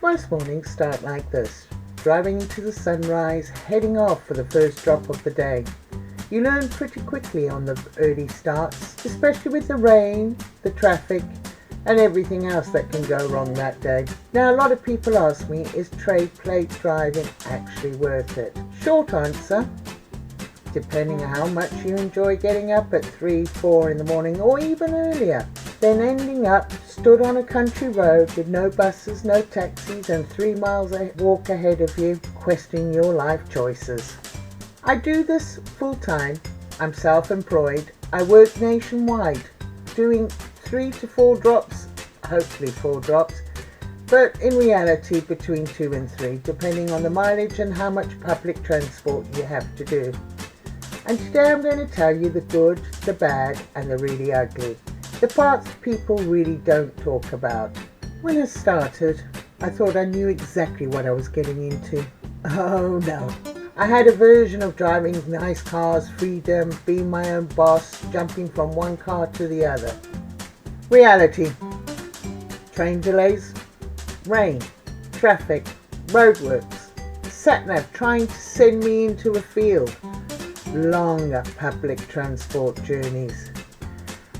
Most mornings start like this, driving into the sunrise, heading off for the first drop of the day. You learn pretty quickly on the early starts, especially with the rain, the traffic, and everything else that can go wrong that day. Now, a lot of people ask me, is trade plate driving actually worth it? Short answer, depending on how much you enjoy getting up at 3, 4 in the morning or even earlier, then ending up stood on a country road with no buses, no taxis, and 3 miles walk ahead of you, questioning your life choices. I do this full time. I'm self-employed. I work nationwide, doing 3 to 4 drops, hopefully 4 drops, but in reality between 2 and 3, depending on the mileage and how much public transport you have to do. And today I'm going to tell you the good, the bad, and the really ugly. The parts people really don't talk about. When I started, I thought I knew exactly what I was getting into. Oh no. I had a version of driving nice cars, freedom, being my own boss, jumping from one car to the other. Reality. Train delays, rain, traffic, roadworks, sat-nav trying to send me into a field, longer public transport journeys,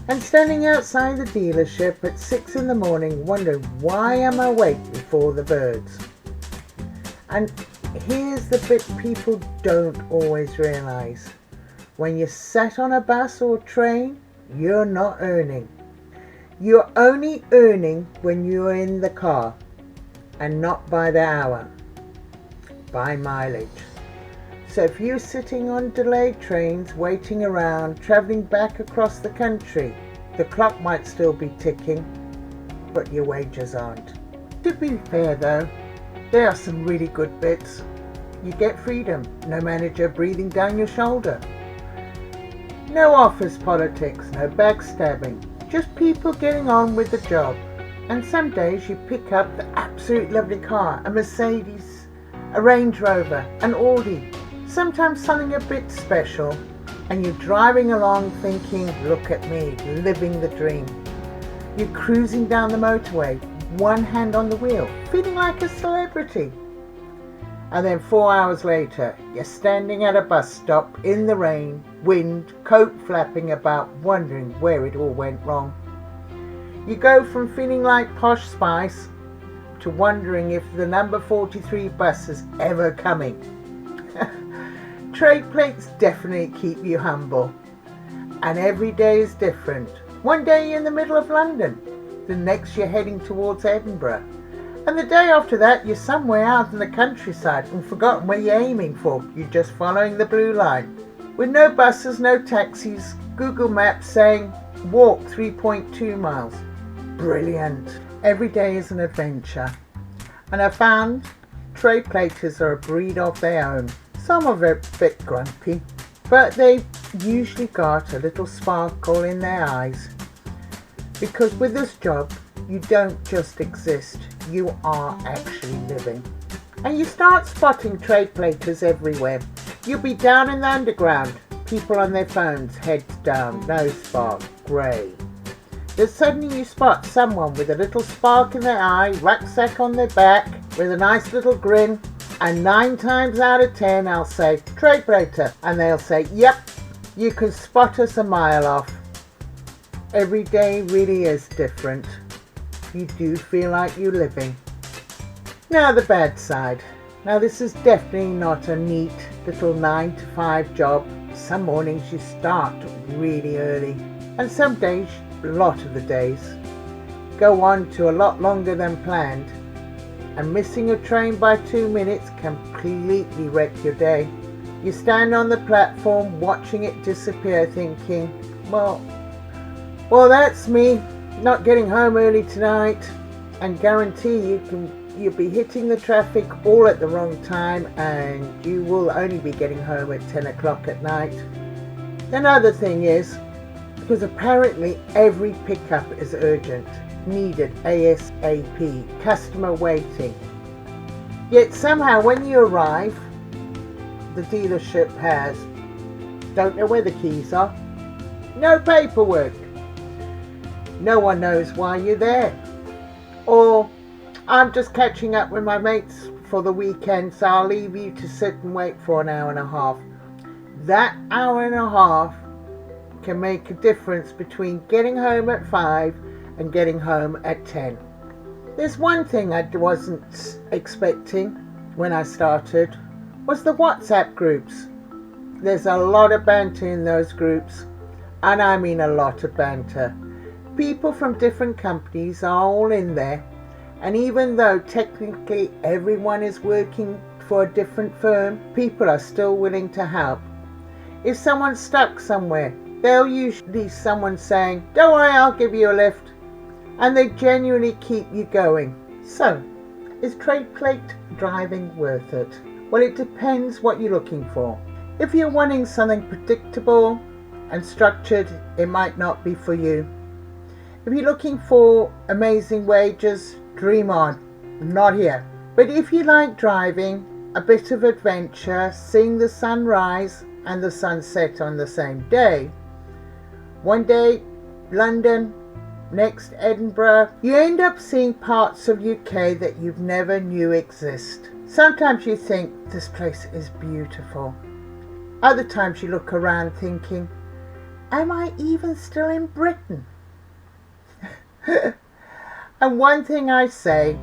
and standing outside the dealership at 6 in the morning wondering why am I awake before the birds. And here's the bit people don't always realise. When you're sat on a bus or train, you're not earning. You're only earning when you're in the car, and not by the hour, by mileage. So if you're sitting on delayed trains, waiting around, travelling back across the country, the clock might still be ticking, but your wages aren't. To be fair though, there are some really good bits. You get freedom, no manager breathing down your shoulder. No office politics, no backstabbing, just people getting on with the job. And some days you pick up the absolute lovely car, a Mercedes, a Range Rover, an Audi, sometimes something a bit special, and you're driving along thinking, look at me, living the dream. You're cruising down the motorway, one hand on the wheel, feeling like a celebrity. And then 4 hours later, you're standing at a bus stop in the rain, wind, coat flapping about, wondering where it all went wrong. You go from feeling like Posh Spice to wondering if the number 43 bus is ever coming. Trade plates definitely keep you humble. And every day is different. One day you're in the middle of London, the next you're heading towards Edinburgh. And the day after that, you're somewhere out in the countryside and forgotten where you're aiming for. You're just following the blue line. With no buses, no taxis, Google Maps saying, walk 3.2 miles. Brilliant. Every day is an adventure. And I found trade platers are a breed of their own. Some are a bit grumpy, but they've usually got a little sparkle in their eyes. Because with this job, you don't just exist, you are actually living. And you start spotting trade platers everywhere. You'll be down in the underground, people on their phones, heads down, no spark, grey. Then suddenly you spot someone with a little spark in their eye, rucksack on their back, with a nice little grin, and 9 times out of 10 I'll say, trade plater, and they'll say, yep, you can spot us a mile off. Every day really is different. You do feel like you're living. Now the bad side. Now this is definitely not a neat little 9 to 5 job. Some mornings you start really early, and some days, a lot of the days, go on to a lot longer than planned, and missing a train by 2 minutes completely wreck your day. You stand on the platform watching it disappear thinking, well that's me. Not getting home early tonight, and guarantee you'll be hitting the traffic all at the wrong time, and you will only be getting home at 10 o'clock at night. Another thing is, because apparently every pickup is urgent, needed ASAP, customer waiting. Yet somehow when you arrive, the dealership has, don't know where the keys are, no paperwork. No one knows why you're there. Or I'm just catching up with my mates for the weekend, so I'll leave you to sit and wait for an hour and a half. That hour and a half can make a difference between getting home at 5 and getting home at 10. There's one thing I wasn't expecting when I started, was the WhatsApp groups. There's a lot of banter in those groups, and I mean a lot of banter. People from different companies are all in there, and even though technically everyone is working for a different firm, people are still willing to help. If someone's stuck somewhere, they'll usually someone saying, "Don't worry, I'll give you a lift," and they genuinely keep you going. So, is trade plate driving worth it? Well, it depends what you're looking for. If you're wanting something predictable and structured, it might not be for you. If you're looking for amazing wages, dream on. Not here. But if you like driving, a bit of adventure, seeing the sunrise and the sunset on the same day, one day London, next Edinburgh, you end up seeing parts of UK that you've never knew exist. Sometimes you think this place is beautiful. Other times you look around thinking, am I even still in Britain? And one thing I say,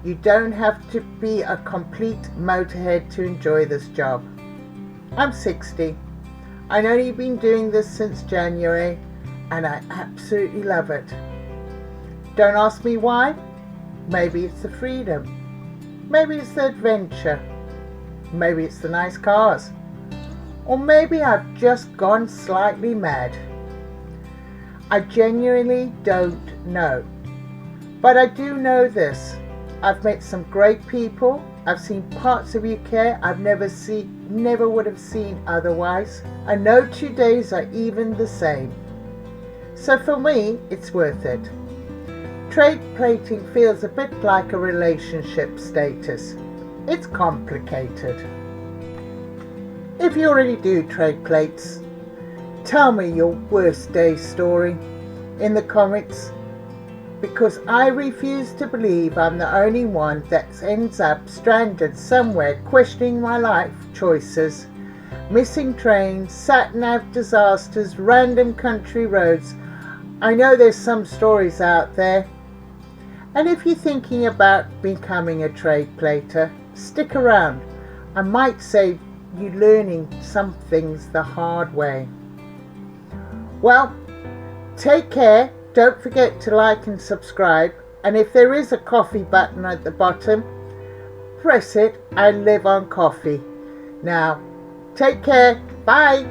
you don't have to be a complete motorhead to enjoy this job. I'm 60. I've only been doing this since January, and I absolutely love it. Don't ask me why. Maybe it's the freedom. Maybe it's the adventure. Maybe it's the nice cars. Or maybe I've just gone slightly mad. I genuinely don't know. But I do know this. I've met some great people. I've seen parts of UK I've never would have seen otherwise. I know 2 days are even the same. So for me, it's worth it. Trade plating feels a bit like a relationship status. It's complicated. If you already do trade plates, tell me your worst day story in the comments, because I refuse to believe I'm the only one that ends up stranded somewhere questioning my life choices, missing trains, sat-nav disasters, random country roads. I know there's some stories out there. And if you're thinking about becoming a trade plater, stick around. I might save you learning some things the hard way. Well, take care. Don't forget to like and subscribe. And if there is a coffee button at the bottom, press it and live on coffee. Now, take care. Bye.